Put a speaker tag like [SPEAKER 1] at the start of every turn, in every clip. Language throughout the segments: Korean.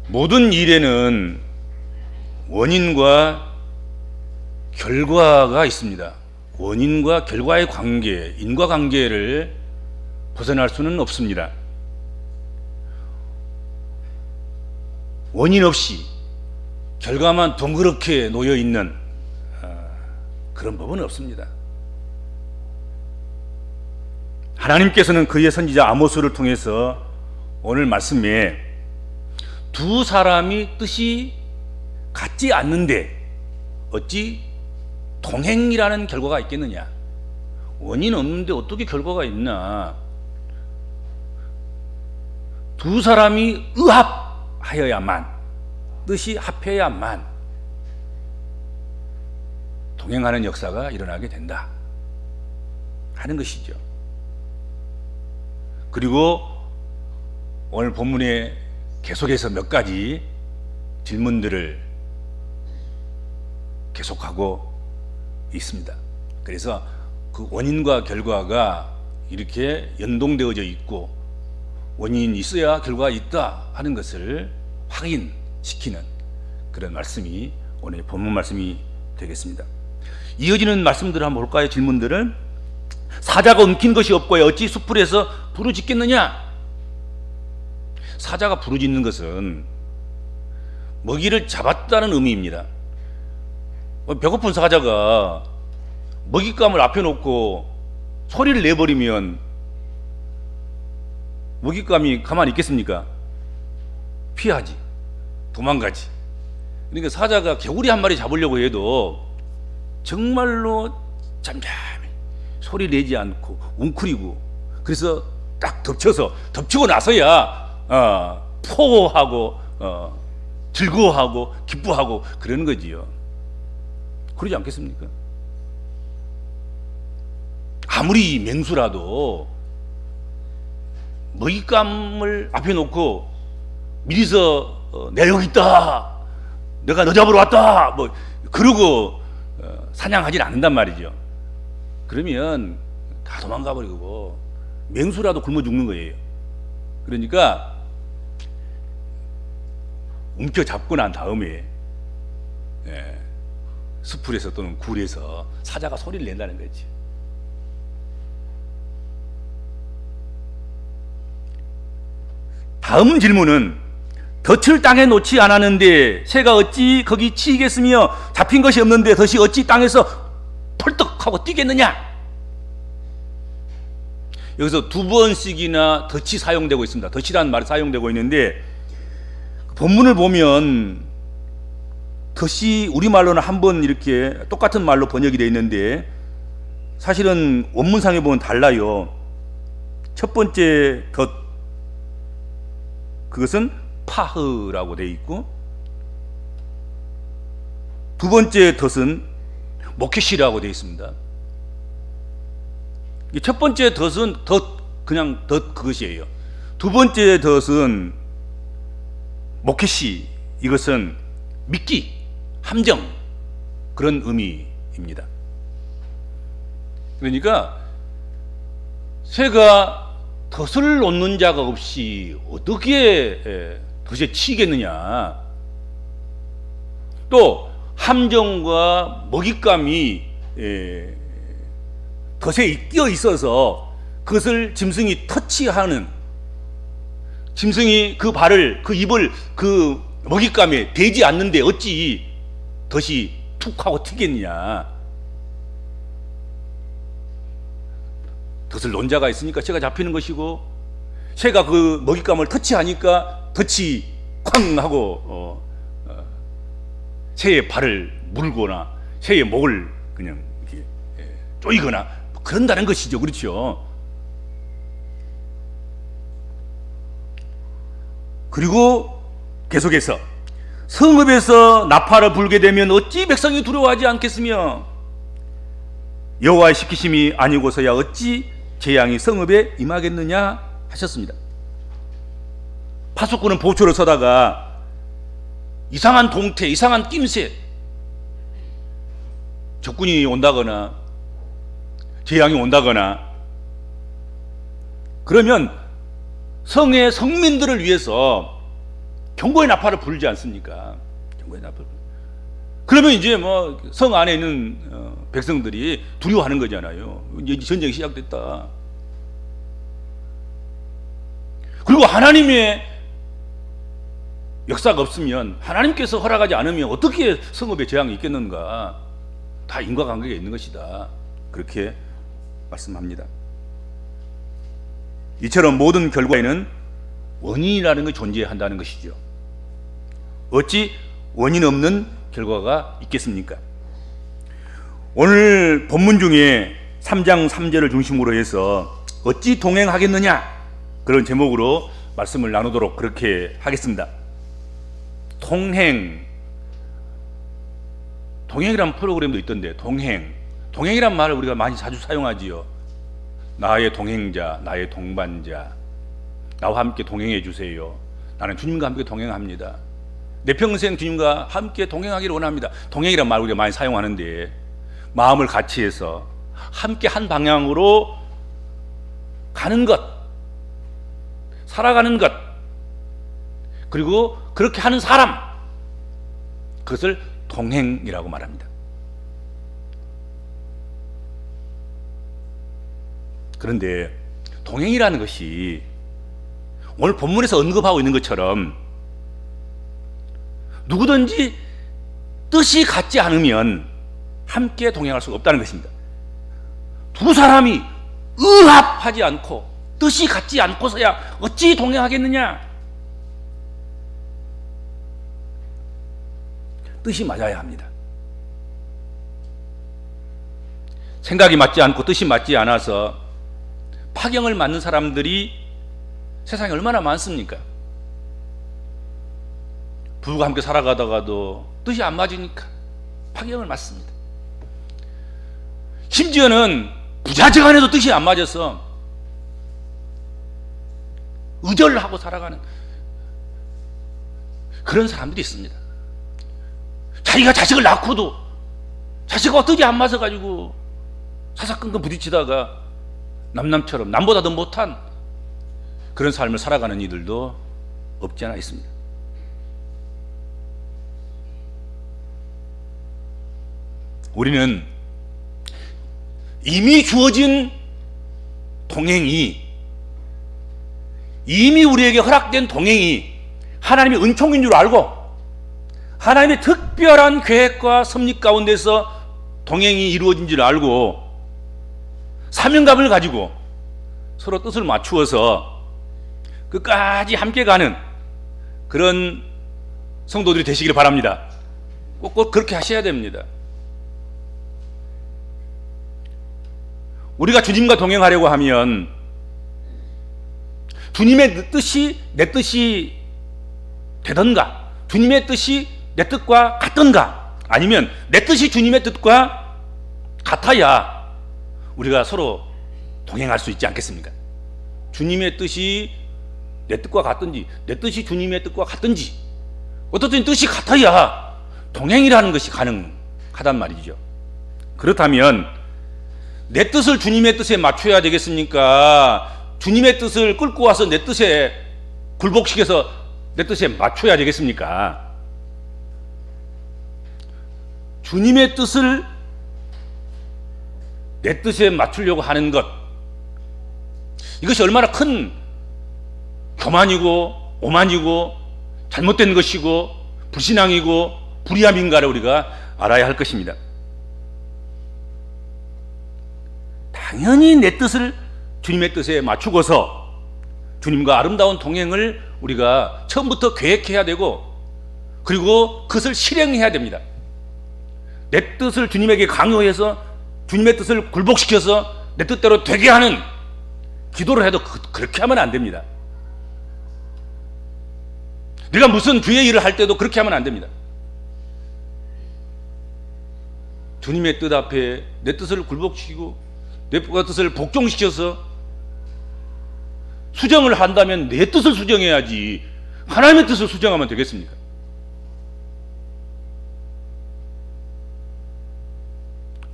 [SPEAKER 1] 모든 일에는 원인과 결과가 있습니다. 원인과 결과의 관계, 인과관계를 벗어날 수는 없습니다. 원인 없이 결과만 동그랗게 놓여 있는 그런 법은 없습니다. 하나님께서는 그의 선지자 아모스를 통해서 오늘 말씀에 두 사람이 뜻이 같지 않는데 어찌 동행이라는 결과가 있겠느냐? 원인 없는데 어떻게 결과가 있나? 두 사람이 의합하여야만, 뜻이 합해야만 동행하는 역사가 일어나게 된다 하는 것이죠. 그리고 오늘 본문에 계속해서 몇 가지 질문들을 계속하고 있습니다. 그래서 그 원인과 결과가 이렇게 연동되어져 있고 원인이 있어야 결과가 있다 하는 것을 확인시키는 그런 말씀이 오늘 본문 말씀이 되겠습니다. 이어지는 말씀들을 한번 볼까요? 질문들을. 사자가 움킨 것이 없고요 어찌 숯불에서 부르짖겠느냐? 사자가 부르짖는 것은 먹이를 잡았다는 의미입니다. 배고픈 사자가 먹잇감을 앞에 놓고 소리를 내버리면 먹잇감이 가만히 있겠습니까? 피하지, 도망가지. 그러니까 사자가 개구리 한 마리 잡으려고 해도 정말로 잠잠히 소리 내지 않고 웅크리고, 그래서 딱 덮치고 나서야 포하고 즐거워하고 기뻐하고 그러는 거지요. 그러지 않겠습니까? 아무리 맹수라도 먹잇감을 앞에 놓고 미리서 내가 여기 있다, 내가 너 잡으러 왔다, 뭐 그러고 사냥하진 않는단 말이죠. 그러면 다 도망가 버리고 맹수라도 굶어 죽는 거예요. 그러니까 움켜 잡고 난 다음에 숲풀에서 또는 굴에서 사자가 소리를 낸다는 거지. 다음 질문은 덫을 땅에 놓지 않았는데 새가 어찌 거기 치이겠으며 잡힌 것이 없는데 덫이 어찌 땅에서 펄떡하고 뛰겠느냐? 여기서 두 번씩이나 덫이 사용되고 있습니다. 덫이라는 말이 사용되고 있는데 본문을 보면 덫이 우리말로는 한 번 이렇게 똑같은 말로 번역이 되어 있는데 사실은 원문상에 보면 달라요. 첫 번째 덫, 그것은 파흐라고 되어 있고, 두 번째 덫은 모켓이라고 되어 있습니다. 첫 번째 덫은 그냥 덫 그것이에요. 두 번째 덫은 모켓이, 이것은 미끼, 함정, 그런 의미입니다. 그러니까 새가 덫을 놓는 자가 없이 어떻게 덫에 치겠느냐? 또 함정과 먹잇감이 덫에 끼어 있어서 그것을 짐승이 터치하는, 짐승이 그 발을, 그 입을 그 먹잇감에 대지 않는데 어찌 덫이 툭 하고 튀겠느냐? 덫을 놓은 자가 있으니까 새가 잡히는 것이고, 새가 그 먹잇감을 터치하니까 덫이 쾅 하고 새의 발을 물거나 새의 목을 그냥 이렇게 쪼이거나 그런다는 것이죠. 그렇죠? 그리고 계속해서 성읍에서 나팔을 불게 되면 어찌 백성이 두려워하지 않겠으며 여호와의 시키심이 아니고서야 어찌 재앙이 성읍에 임하겠느냐 하셨습니다. 파수꾼은 보초를 서다가 이상한 동태, 이상한 낌새, 적군이 온다거나 재앙이 온다거나 그러면 성의 성민들을 위해서 경고의 나팔을 부르지 않습니까? 경고의 나팔. 그러면 이제 뭐 성 안에 있는 백성들이 두려워하는 거잖아요. 이제 전쟁이 시작됐다. 그리고 하나님의 역사가 없으면, 하나님께서 허락하지 않으면 어떻게 성읍에 재앙이 있겠는가? 다 인과관계가 있는 것이다. 그렇게 말씀합니다. 이처럼 모든 결과에는 원인이라는 것이 존재한다는 것이죠. 어찌 원인 없는 결과가 있겠습니까? 오늘 본문 중에 3장 3절을 중심으로 해서 어찌 동행하겠느냐, 그런 제목으로 말씀을 나누도록 그렇게 하겠습니다. 동행이라는 프로그램도 있던데, 동행이란 말을 우리가 많이 자주 사용하지요. 나의 동행자, 나의 동반자, 나와 함께 동행해 주세요. 나는 주님과 함께 동행합니다. 내 평생 주님과 함께 동행하기를 원합니다. 동행이란 말 우리가 많이 사용하는데, 마음을 같이 해서 함께 한 방향으로 가는 것, 살아가는 것, 그리고 그렇게 하는 사람, 그것을 동행이라고 말합니다. 그런데 동행이라는 것이 오늘 본문에서 언급하고 있는 것처럼 누구든지 뜻이 같지 않으면 함께 동행할 수가 없다는 것입니다. 두 사람이 의합하지 않고 뜻이 같지 않고서야 어찌 동행하겠느냐? 뜻이 맞아야 합니다. 생각이 맞지 않고 뜻이 맞지 않아서 파경을 맞는 사람들이 세상에 얼마나 많습니까? 부부가 함께 살아가다가도 뜻이 안 맞으니까 파경을 맞습니다. 심지어는 부자지간에도 뜻이 안 맞아서 의절하고 살아가는 그런 사람들이 있습니다. 자기가 자식을 낳고도 자식과 뜻이 안 맞아가지고 사사건건 부딪히다가 남처럼 남보다 더 못한 그런 삶을 살아가는 이들도 없지 않아 있습니다. 우리는 이미 주어진 동행이, 이미 우리에게 허락된 동행이 하나님의 은총인 줄 알고 하나님의 특별한 계획과 섭리 가운데서 동행이 이루어진 줄 알고 사명감을 가지고 서로 뜻을 맞추어서 끝까지 함께 가는 그런 성도들이 되시기를 바랍니다. 꼭 그렇게 하셔야 됩니다. 우리가 주님과 동행하려고 하면 주님의 뜻이 내 뜻이 되던가, 주님의 뜻이 내 뜻과 같던가, 아니면 내 뜻이 주님의 뜻과 같아야 우리가 서로 동행할 수 있지 않겠습니까? 주님의 뜻이 내 뜻과 같든지 내 뜻이 주님의 뜻과 같든지 어떻든 뜻이 같아야 동행이라는 것이 가능하단 말이죠. 그렇다면 내 뜻을 주님의 뜻에 맞춰야 되겠습니까? 주님의 뜻을 끌고 와서 내 뜻에 굴복시켜서 내 뜻에 맞춰야 되겠습니까? 주님의 뜻을 내 뜻에 맞추려고 하는 것, 이것이 얼마나 큰 교만이고 오만이고 잘못된 것이고 불신앙이고 불의함인가를 우리가 알아야 할 것입니다. 당연히 내 뜻을 주님의 뜻에 맞추고서 주님과 아름다운 동행을 우리가 처음부터 계획해야 되고, 그리고 그것을 실행해야 됩니다. 내 뜻을 주님에게 강요해서 주님의 뜻을 굴복시켜서 내 뜻대로 되게 하는 기도를 해도 그렇게 하면 안 됩니다. 내가 무슨 주의 일을 할 때도 그렇게 하면 안 됩니다. 주님의 뜻 앞에 내 뜻을 굴복시키고 내 뜻을 복종시켜서 수정을 한다면 내 뜻을 수정해야지 하나님의 뜻을 수정하면 되겠습니까?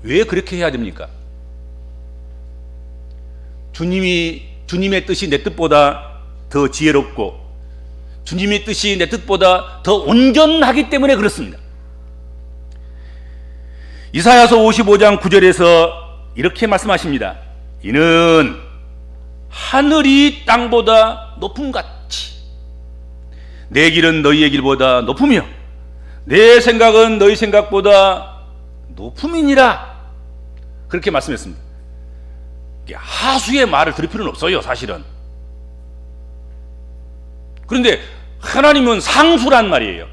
[SPEAKER 1] 왜 그렇게 해야 됩니까? 주님의 뜻이 내 뜻보다 더 지혜롭고 주님의 뜻이 내 뜻보다 더 온전하기 때문에 그렇습니다. 이사야서 55장 9절에서 이렇게 말씀하십니다. 이는 하늘이 땅보다 높음 같이 내 길은 너희의 길보다 높으며 내 생각은 너희 생각보다 높음이니라. 그렇게 말씀했습니다. 하수의 말을 들을 필요는 없어요, 사실은. 그런데 하나님은 상수란 말이에요.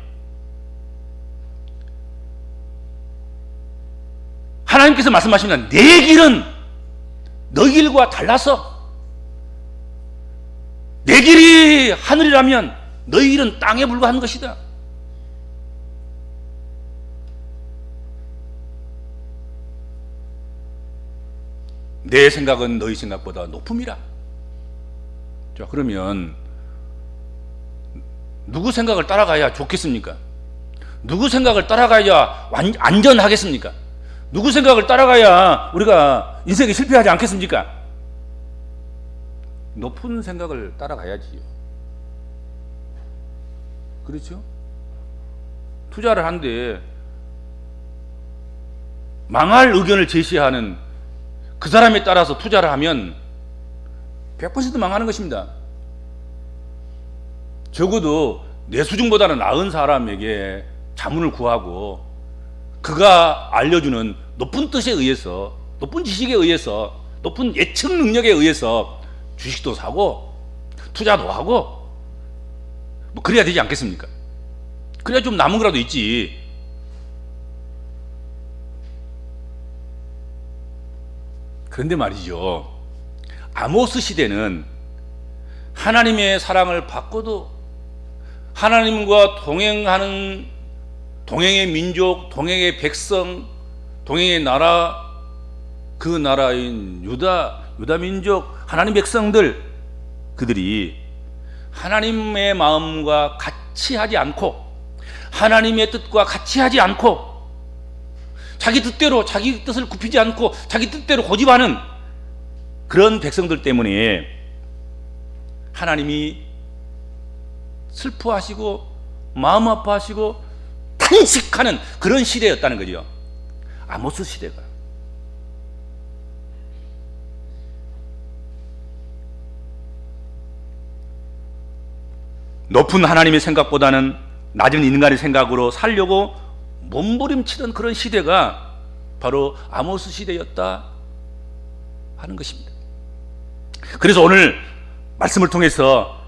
[SPEAKER 1] 하나님께서 말씀하십니다. 내 길은 너희 길과 달라서, 내 길이 하늘이라면 너희 길은 땅에 불과한 것이다. 내 생각은 너희 생각보다 높음이라. 자, 그러면 누구 생각을 따라가야 좋겠습니까? 누구 생각을 따라가야 안전하겠습니까? 누구 생각을 따라가야 우리가 인생에 실패하지 않겠습니까? 높은 생각을 따라가야지요. 그렇죠? 투자를 하는데 망할 의견을 제시하는 그 사람에 따라서 투자를 하면 100% 망하는 것입니다. 적어도 내 수준보다는 나은 사람에게 자문을 구하고 그가 알려주는 높은 뜻에 의해서, 높은 지식에 의해서, 높은 예측 능력에 의해서 주식도 사고 투자도 하고 뭐 그래야 되지 않겠습니까? 그래야 좀 남은 거라도 있지. 그런데 말이죠, 아모스 시대는 하나님의 사랑을 받고도 하나님과 동행하는 동행의 민족, 동행의 백성, 동행의 나라, 그 나라인 유다 민족, 하나님 백성들, 그들이 하나님의 마음과 같이 하지 않고 하나님의 뜻과 같이 하지 않고 자기 뜻대로, 자기 뜻을 굽히지 않고 자기 뜻대로 고집하는 그런 백성들 때문에 하나님이 슬퍼하시고 마음 아파하시고 탄식하는 그런 시대였다는 거죠. 아모스 시대가. 높은 하나님의 생각보다는 낮은 인간의 생각으로 살려고 몸부림치던 그런 시대가 바로 아모스 시대였다 하는 것입니다. 그래서 오늘 말씀을 통해서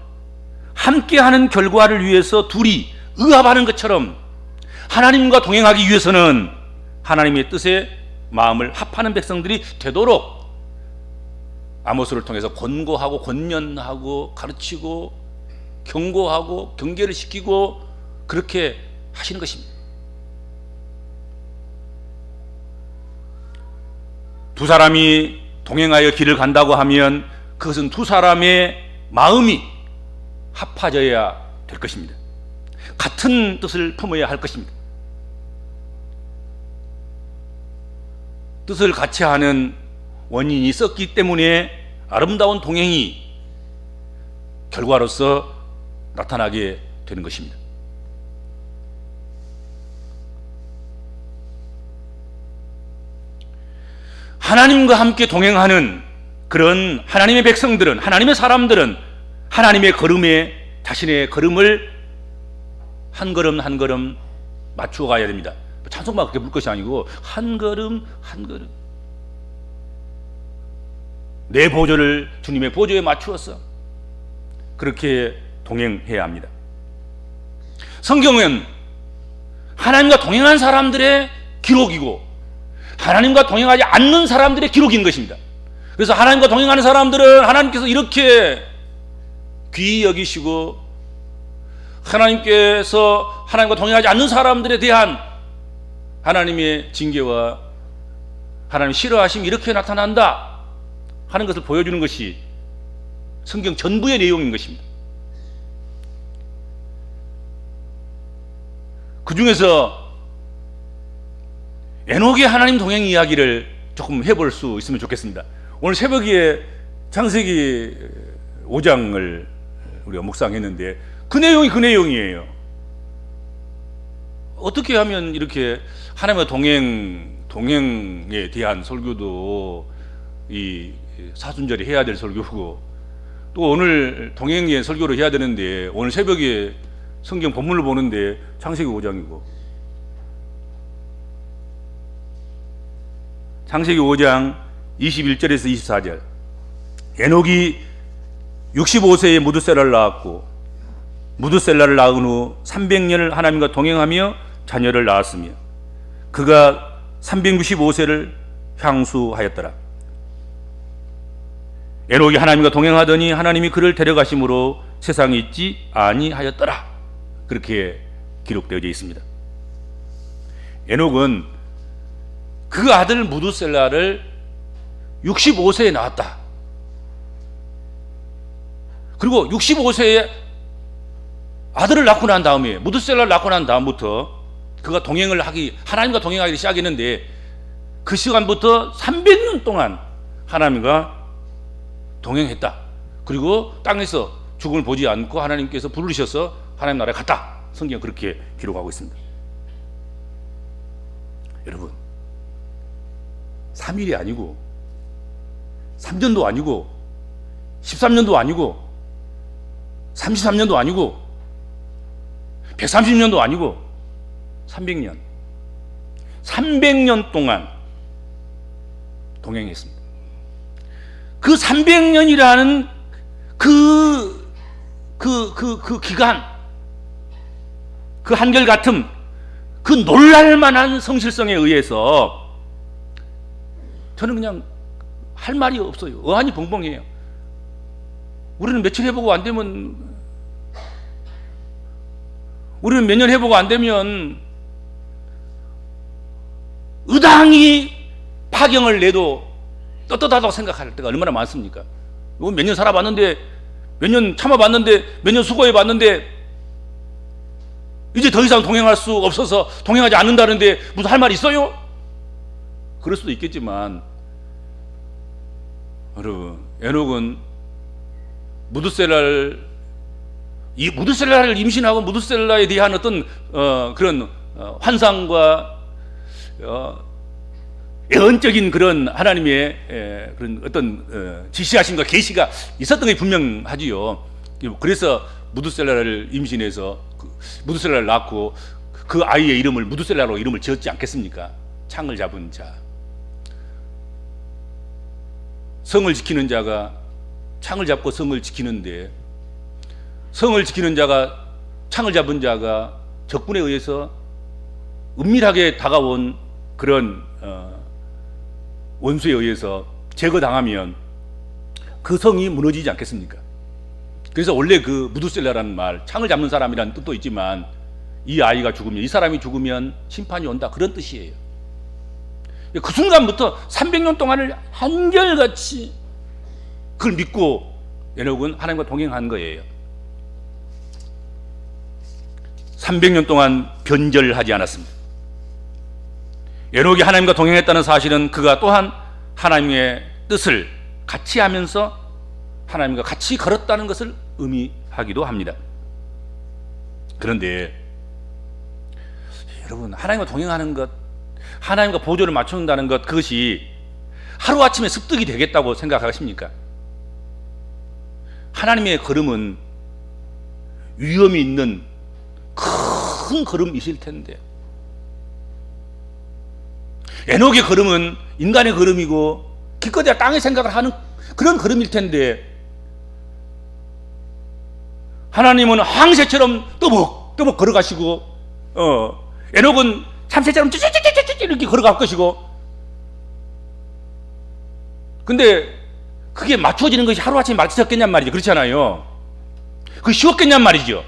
[SPEAKER 1] 함께하는 결과를 위해서 둘이 의합하는 것처럼 하나님과 동행하기 위해서는 하나님의 뜻에 마음을 합하는 백성들이 되도록 아모스를 통해서 권고하고 권면하고 가르치고 경고하고 경계를 시키고 그렇게 하시는 것입니다. 두 사람이 동행하여 길을 간다고 하면 그것은 두 사람의 마음이 합해져야 될 것입니다. 같은 뜻을 품어야 할 것입니다. 뜻을 같이 하는 원인이 있었기 때문에 아름다운 동행이 결과로서 나타나게 되는 것입니다. 하나님과 함께 동행하는 그런 하나님의 백성들은, 하나님의 사람들은 하나님의 걸음에 자신의 걸음을 한 걸음 한 걸음 맞추어 가야 됩니다. 찬송만 그렇게 부를 것이 아니고 한 걸음 한 걸음 내 보조를 주님의 보조에 맞추어서 그렇게 동행해야 합니다. 성경은 하나님과 동행한 사람들의 기록이고 하나님과 동행하지 않는 사람들의 기록인 것입니다. 그래서 하나님과 동행하는 사람들은 하나님께서 이렇게 귀히 여기시고 하나님께서 하나님과 동행하지 않는 사람들에 대한 하나님의 징계와 하나님의 싫어하심이 이렇게 나타난다 하는 것을 보여주는 것이 성경 전부의 내용인 것입니다. 그 중에서 에녹의 하나님 동행 이야기를 조금 해볼 수 있으면 좋겠습니다. 오늘 새벽에 창세기 5장을 우리가 묵상했는데 그 내용이 그 내용이에요. 어떻게 하면 이렇게 하나님과 동행에 대한 설교도 이 사순절에 해야 될 설교고, 또 오늘 동행의 설교를 해야 되는데 오늘 새벽에 성경 본문을 보는데 창세기 5장이고, 창세기 5장 21절에서 24절, 에녹이 65세에 무드셀라를 낳았고 무드셀라를 낳은 후 300년을 하나님과 동행하며 자녀를 낳았으며 그가 365세를 향수하였더라. 에녹이 하나님과 동행하더니 하나님이 그를 데려가심으로 세상에 있지 아니하였더라. 그렇게 기록되어져 있습니다. 에녹은 그 아들 무드셀라를 65세에 낳았다. 그리고 65세에 아들을 낳고 난 다음에, 무드셀라를 낳고 난 다음부터 그가 하나님과 동행하기 시작했는데, 그 시간부터 300년 동안 하나님과 동행했다. 그리고 땅에서 죽음을 보지 않고 하나님께서 부르셔서 하나님 나라에 갔다. 성경은 그렇게 기록하고 있습니다. 여러분, 3일이 아니고 3년도 아니고 13년도 아니고 33년도 아니고 130년도 아니고 300년 동안 동행했습니다. 그 300년이라는 그 기간, 그 한결같음, 그 놀랄만한 성실성에 의해서 저는 그냥 할 말이 없어요. 어안이 벙벙해요. 우리는 며칠 해보고 안 되면, 우리는 몇 년 해보고 안 되면 의당히 파경을 내도 떳떳하다고 생각할 때가 얼마나 많습니까? 몇 년 살아봤는데, 몇 년 참아봤는데, 몇 년 수고해봤는데 이제 더 이상 동행할 수 없어서 동행하지 않는다는데 무슨 할 말 있어요? 그럴 수도 있겠지만, 여러분, 에녹은 무드셀라를 임신하고 무드셀라에 대한 어떤 그런 환상과 예언적인 그런 하나님의 그런 어떤 지시하심과 계시가 있었던 게 분명하지요. 그래서 무드셀라를 임신해서 무드셀라를 낳고 그 아이의 이름을 무드셀라로 이름을 지었지 않겠습니까? 창을 잡은 자. 성을 지키는 자가 창을 잡고 성을 지키는데, 성을 지키는 자가, 창을 잡은 자가 적군에 의해서 은밀하게 다가온 그런 원수에 의해서 제거당하면 그 성이 무너지지 않겠습니까? 그래서 원래 그 무드셀라라는 말, 창을 잡는 사람이라는 뜻도 있지만, 이 아이가 죽으면, 이 사람이 죽으면 심판이 온다, 그런 뜻이에요. 그 순간부터 300년 동안을 한결같이 그걸 믿고 에녹은 하나님과 동행한 거예요. 300년 동안 변절하지 않았습니다. 에녹이 하나님과 동행했다는 사실은 그가 또한 하나님의 뜻을 같이 하면서 하나님과 같이 걸었다는 것을 의미하기도 합니다. 그런데 여러분, 하나님과 동행하는 것, 하나님과 보조를 맞춘다는 것, 그것이 하루아침에 습득이 되겠다고 생각하십니까? 하나님의 걸음은 위험이 있는 큰 걸음이실 텐데, 에녹의 걸음은 인간의 걸음이고 기껏해야 땅의 생각을 하는 그런 걸음일 텐데, 하나님은 항새처럼 떠벅떠벅 걸어가시고, 에녹은 참새처럼 쭈쭈쭈쭈쭈 이렇게 걸어갈 것이고, 근데 그게 맞춰지는 것이 하루아침에 맞춰졌겠냔 말이죠. 그렇잖아요. 그게 쉬웠겠냔 말이죠.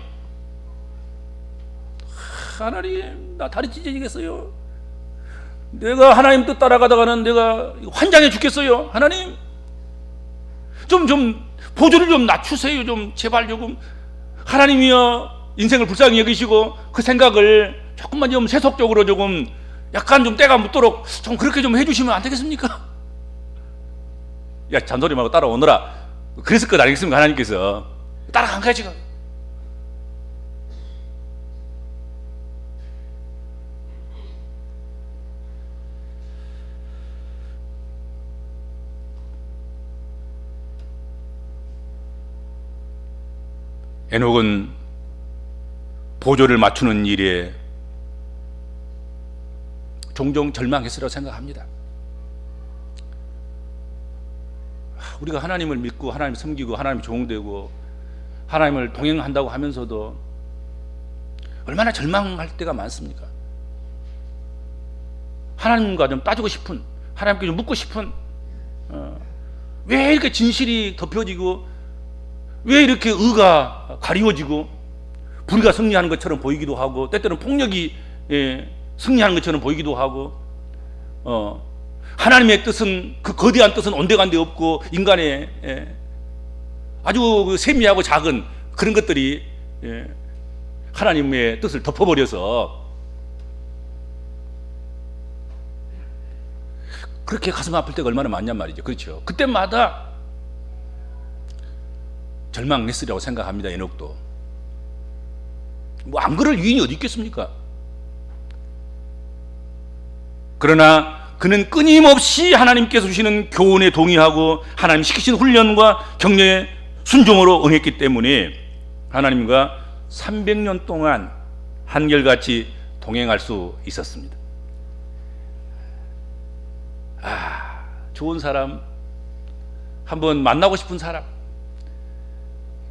[SPEAKER 1] 하나님, 나 다리 찢어지겠어요. 내가 하나님 뜻 따라가다가는 내가 환장해 죽겠어요. 하나님, 좀 보조를 좀 낮추세요. 좀 제발 조금. 하나님이여, 인생을 불쌍히 여기시고 그 생각을 조금만 좀 세속적으로 조금 약간 좀 때가 묻도록 좀 그렇게 좀 해주시면 안 되겠습니까? 야, 잔소리 말고 따라오너라. 그랬을 것 아니겠습니까? 하나님께서 따라간 거야 지금. 에녹은 보조를 맞추는 일에 종종 절망했으라고 생각합니다. 우리가 하나님을 믿고 하나님 섬기고 하나님 종되고 하나님을 동행한다고 하면서도 얼마나 절망할 때가 많습니까? 하나님과 좀 따지고 싶은, 하나님께 좀 묻고 싶은, 왜 이렇게 진실이 덮여지고 왜 이렇게 의가 가리워지고 불의가 승리하는 것처럼 보이기도 하고 때때로는 폭력이 승리하는 것처럼 보이기도 하고 하나님의 뜻은, 그 거대한 뜻은 온데간데 없고 인간의 아주 그 세미하고 작은 그런 것들이 하나님의 뜻을 덮어버려서 그렇게 가슴 아플 때가 얼마나 많냔 말이죠. 그렇죠. 그때마다 절망했으리라고 생각합니다. 에녹도 뭐 안 그럴 이유는 어디 있겠습니까? 그러나 그는 끊임없이 하나님께서 주시는 교훈에 동의하고 하나님 시키신 훈련과 격려에 순종으로 응했기 때문에 하나님과 300년 동안 한결같이 동행할 수 있었습니다. 좋은 사람, 한번 만나고 싶은 사람,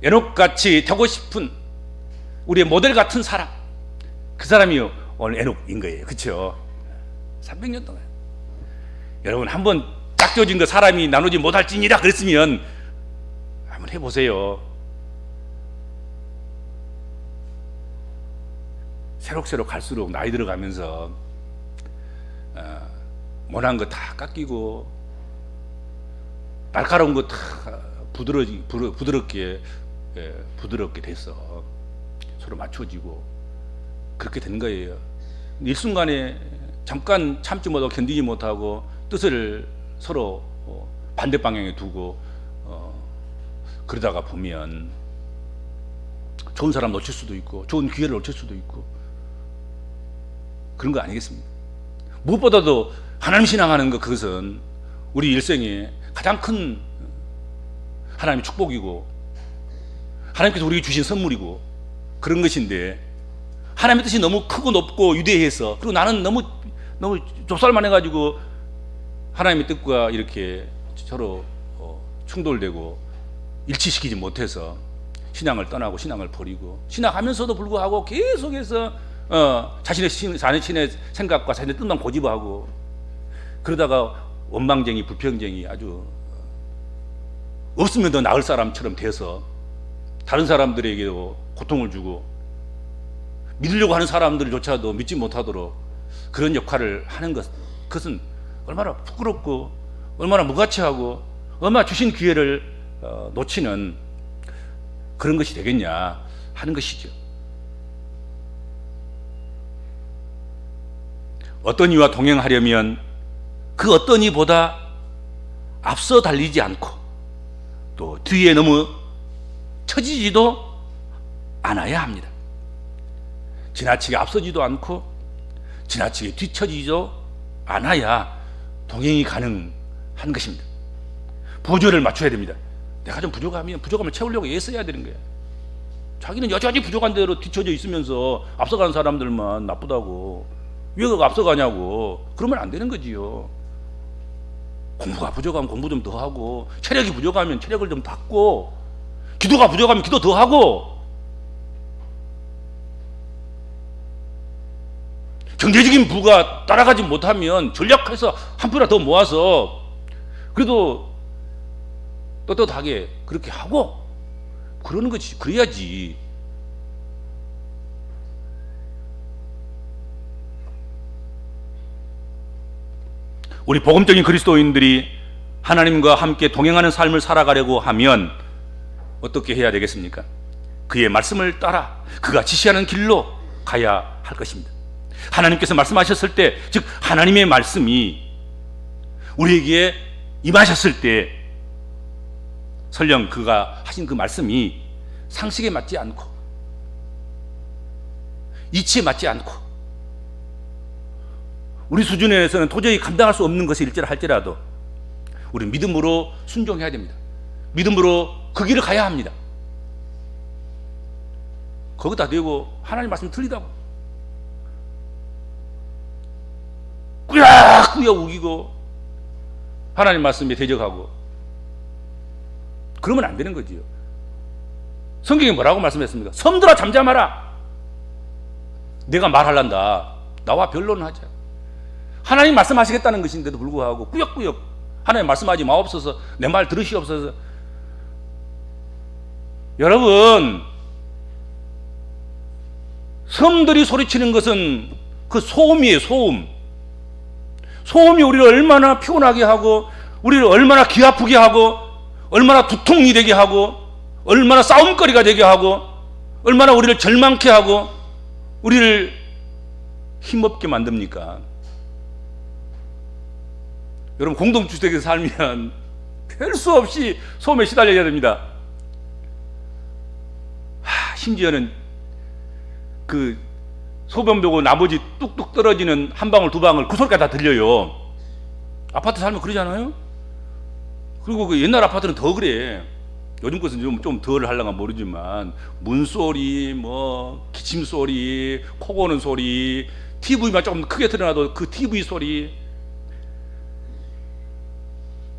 [SPEAKER 1] 에녹같이 되고 싶은 우리의 모델 같은 사람, 그 사람이 오늘 에녹인 거예요. 그렇죠? 300년 동안 여러분 한번 딱 져진 거 사람이 나누지 못할지니라 그랬으면 한번 해보세요. 새록새록 갈수록 나이 들어가면서 못한 거 다 깎이고 날카로운 거 다 부드럽게 됐어. 서로 맞춰지고 그렇게 된 거예요. 일순간에 잠깐 참지 못하고 견디지 못하고 뜻을 서로 반대 방향에 두고 그러다가 보면 좋은 사람 놓칠 수도 있고 좋은 기회를 놓칠 수도 있고 그런 거 아니겠습니까? 무엇보다도 하나님 신앙하는 것, 그것은 우리 일생에 가장 큰 하나님의 축복이고 하나님께서 우리에게 주신 선물이고 그런 것인데, 하나님의 뜻이 너무 크고 높고 위대해서, 그리고 나는 너무 좁쌀만 해가지고 하나님의 뜻과 이렇게 서로 충돌되고 일치시키지 못해서 신앙을 떠나고 신앙을 버리고 신앙하면서도 불구하고 계속해서 자신의 생각과 자신의 뜻만 고집하고 그러다가 원망쟁이, 불평쟁이, 아주 없으면 더 나을 사람처럼 돼서 다른 사람들에게도 고통을 주고 믿으려고 하는 사람들조차도 믿지 못하도록 그런 역할을 하는 그것은 얼마나 부끄럽고 얼마나 무가치하고 얼마나 주신 기회를 놓치는 그런 것이 되겠냐 하는 것이죠. 어떤 이와 동행하려면 그 어떤 이보다 앞서 달리지 않고 또 뒤에 너무 처지지도 않아야 합니다. 지나치게 앞서지도 않고 지나치게 뒤처지지도 않아야 동행이 가능한 것입니다. 보조를 맞춰야 됩니다. 내가 좀 부족함을 채우려고 애써야 되는 거예요. 자기는 여전히 부족한 대로 뒤처져 있으면서 앞서가는 사람들만 나쁘다고, 왜 앞서가냐고, 그러면 안 되는 거지요. 공부가 부족하면 공부 좀 더 하고, 체력이 부족하면 체력을 좀 닦고, 기도가 부족하면 기도 더 하고, 경제적인 부가 따라가지 못하면 전략해서 한 푼이라도 더 모아서 그래도 떳떳하게 그렇게 하고 그러는 거지. 그래야지. 우리 복음적인 그리스도인들이 하나님과 함께 동행하는 삶을 살아가려고 하면 어떻게 해야 되겠습니까? 그의 말씀을 따라 그가 지시하는 길로 가야 할 것입니다. 하나님께서 말씀하셨을 때, 즉 하나님의 말씀이 우리에게 임하셨을 때 설령 그가 하신 그 말씀이 상식에 맞지 않고 이치에 맞지 않고 우리 수준에서는 도저히 감당할 수 없는 것이 할지라도 우리는 믿음으로 순종해야 됩니다. 믿음으로 그 길을 가야 합니다. 거기다 대고 하나님 말씀이 틀리다고 꾸역꾸역 우기고 하나님 말씀에 대적하고 그러면 안 되는 거지요. 성경이 뭐라고 말씀했습니까? 섬들아 잠잠하라. 내가 말하란다. 나와 변론하자. 하나님 말씀하시겠다는 것인데도 불구하고 꾸역꾸역 하나님 말씀하지 마옵소서, 내 말 들으시옵소서. 여러분, 섬들이 소리치는 것은 그 소음이에요. 소음이 우리를 얼마나 피곤하게 하고, 우리를 얼마나 귀 아프게 하고, 얼마나 두통이 되게 하고, 얼마나 싸움거리가 되게 하고, 얼마나 우리를 절망케 하고, 우리를 힘없게 만듭니까? 여러분, 공동주택에 살면 별 수 없이 소음에 시달려야 됩니다. 심지어는 그 소변 보고 나머지 뚝뚝 떨어지는 한 방울 두 방울 그 소리가 다 들려요. 아파트 살면 그러잖아요. 그리고 그 옛날 아파트는 더 그래. 요즘 것은 좀 덜 하려면 모르지만 문소리, 뭐 기침소리, 코 고는 소리, TV만 조금 크게 틀어놔도 그 TV 소리.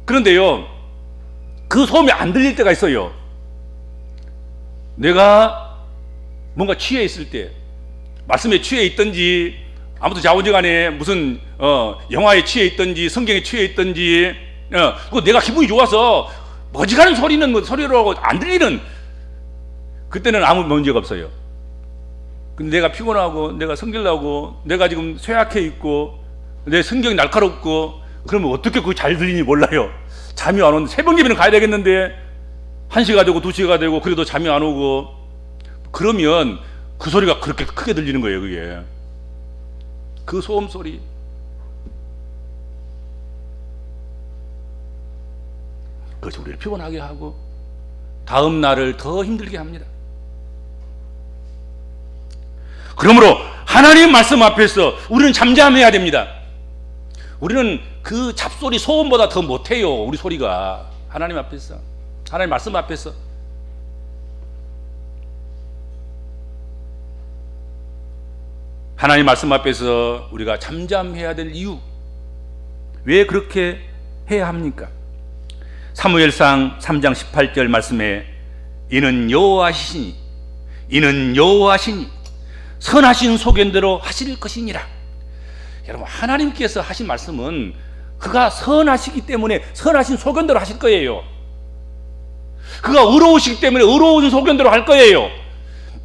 [SPEAKER 1] 그런데요, 그 소음이 안 들릴 때가 있어요. 내가 뭔가 취해 있을 때, 말씀에 취해 있든지, 아무튼 좌우지간에 무슨 영화에 취해 있든지 성경에 취해 있든지, 내가 기분이 좋아서 머지가는 소리는 뭐 소리로 안 들리는, 그때는 아무 문제가 없어요. 근데 내가 피곤하고, 내가 성질나고, 내가 지금 쇠약해 있고, 내 성경이 날카롭고, 그러면 어떻게 그게 잘 들리니 몰라요. 잠이 안 오는데, 새벽 예배는 가야 되겠는데 1시가 되고 2시가 되고 그래도 잠이 안 오고, 그러면 그 소리가 그렇게 크게 들리는 거예요. 그게 그 소음 소리. 그것이 우리를 피곤하게 하고 다음 날을 더 힘들게 합니다. 그러므로 하나님 말씀 앞에서 우리는 잠잠해야 됩니다. 우리는 그 잡소리 소음보다 더 못해요. 우리 소리가 하나님 앞에서, 하나님 말씀 앞에서. 하나님 말씀 앞에서 우리가 잠잠해야 될 이유, 왜 그렇게 해야 합니까? 사무엘상 3장 18절 말씀에 이는 여호와시니 선하신 소견대로 하실 것이니라. 여러분, 하나님께서 하신 말씀은 그가 선하시기 때문에 선하신 소견대로 하실 거예요. 그가 의로우시기 때문에 의로운 소견대로 할 거예요.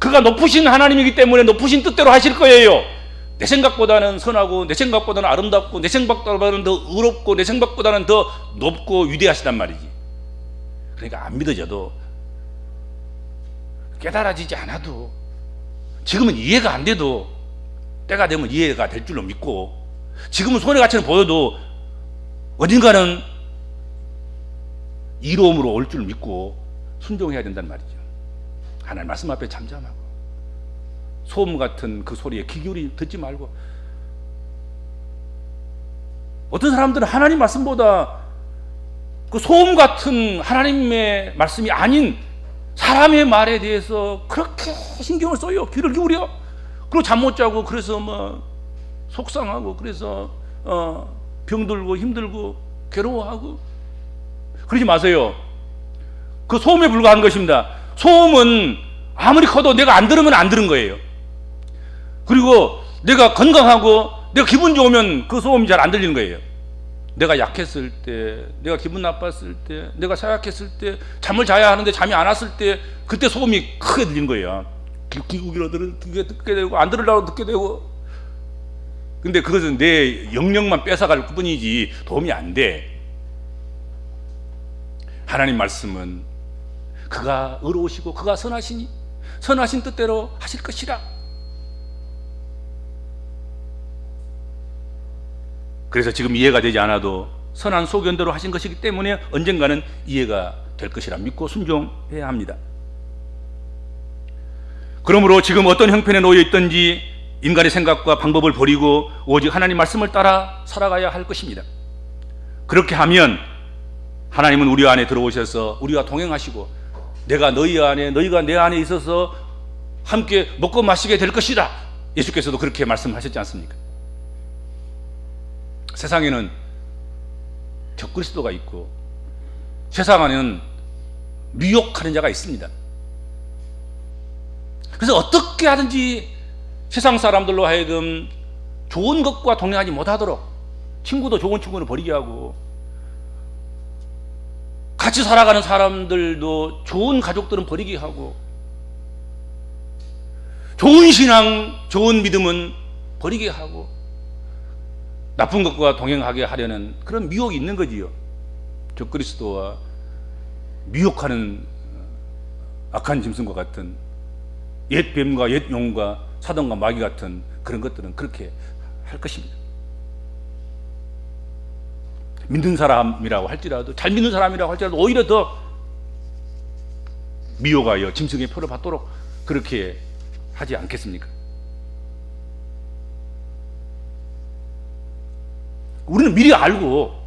[SPEAKER 1] 그가 높으신 하나님이기 때문에 높으신 뜻대로 하실 거예요. 내 생각보다는 선하고, 내 생각보다는 아름답고, 내 생각보다는 더 의롭고, 내 생각보다는 더 높고 위대하시단 말이지. 그러니까 안 믿어져도, 깨달아지지 않아도, 지금은 이해가 안 돼도 때가 되면 이해가 될 줄로 믿고, 지금은 손해 가치는 보여도 어딘가는 이로움으로 올 줄 믿고 순종해야 된단 말이죠. 하나님 말씀 앞에 잠잠하고 소음 같은 그 소리에 귀 기울이 듣지 말고. 어떤 사람들은 하나님 말씀보다 그 소음 같은 하나님의 말씀이 아닌 사람의 말에 대해서 그렇게 신경을 써요. 귀를 기울여. 그리고 잠 못 자고, 그래서 뭐 속상하고, 그래서 병들고 힘들고 괴로워하고. 그러지 마세요. 그 소음에 불과한 것입니다. 소음은 아무리 커도 내가 안 들으면 안 들은 거예요. 그리고 내가 건강하고 내가 기분 좋으면 그 소음이 잘 안 들리는 거예요. 내가 약했을 때, 내가 기분 나빴을 때, 내가 사약했을 때, 잠을 자야 하는데 잠이 안 왔을 때, 그때 소음이 크게 들리는 거예요. 귀기울여 듣게 되고, 안 들으려고 듣게 되고. 근데 그것은 내 영역만 뺏어갈 뿐이지 도움이 안 돼. 하나님 말씀은 그가 의로우시고 그가 선하시니 선하신 뜻대로 하실 것이라. 그래서 지금 이해가 되지 않아도 선한 소견대로 하신 것이기 때문에 언젠가는 이해가 될 것이라 믿고 순종해야 합니다. 그러므로 지금 어떤 형편에 놓여 있든지 인간의 생각과 방법을 버리고 오직 하나님 말씀을 따라 살아가야 할 것입니다. 그렇게 하면 하나님은 우리 안에 들어오셔서 우리와 동행하시고, 내가 너희 안에, 너희가 내 안에 있어서 함께 먹고 마시게 될 것이다. 예수께서도 그렇게 말씀하셨지 않습니까? 세상에는 적그리스도가 있고 세상 안에는 미혹하는 자가 있습니다. 그래서 어떻게 하든지 세상 사람들로 하여금 좋은 것과 동행하지 못하도록, 친구도 좋은 친구를 버리게 하고, 같이 살아가는 사람들도 좋은 가족들은 버리게 하고, 좋은 신앙, 좋은 믿음은 버리게 하고, 나쁜 것과 동행하게 하려는 그런 미혹이 있는 거지요. 적그리스도와 미혹하는 악한 짐승과 같은, 옛 뱀과 옛 용과 사돈과 마귀 같은 그런 것들은 그렇게 할 것입니다. 믿는 사람이라고 할지라도, 잘 믿는 사람이라고 할지라도 오히려 더 미혹하여 짐승의 표를 받도록 그렇게 하지 않겠습니까? 우리는 미리 알고,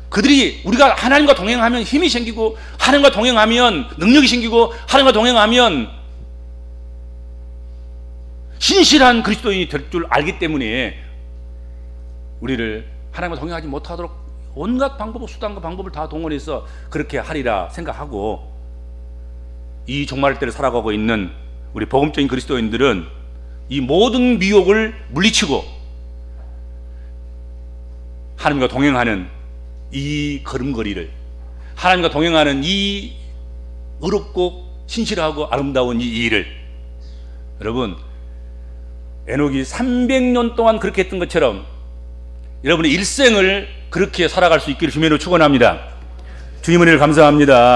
[SPEAKER 1] 그들이 우리가 하나님과 동행하면 힘이 생기고, 하나님과 동행하면 능력이 생기고, 하나님과 동행하면 신실한 그리스도인이 될 줄 알기 때문에 우리를 하나님과 동행하지 못하도록 온갖 방법, 수단과 방법을 다 동원해서 그렇게 하리라 생각하고, 이 종말 때를 살아가고 있는 우리 복음적인 그리스도인들은 이 모든 미혹을 물리치고 하나님과 동행하는 이 걸음걸이를, 하나님과 동행하는 이 의롭고 신실하고 아름다운 이 일을, 여러분, 에녹이 300년 동안 그렇게 했던 것처럼 여러분의 일생을 그렇게 살아갈 수 있기를 주님으로 축원합니다. 주님 은혜를 감사합니다.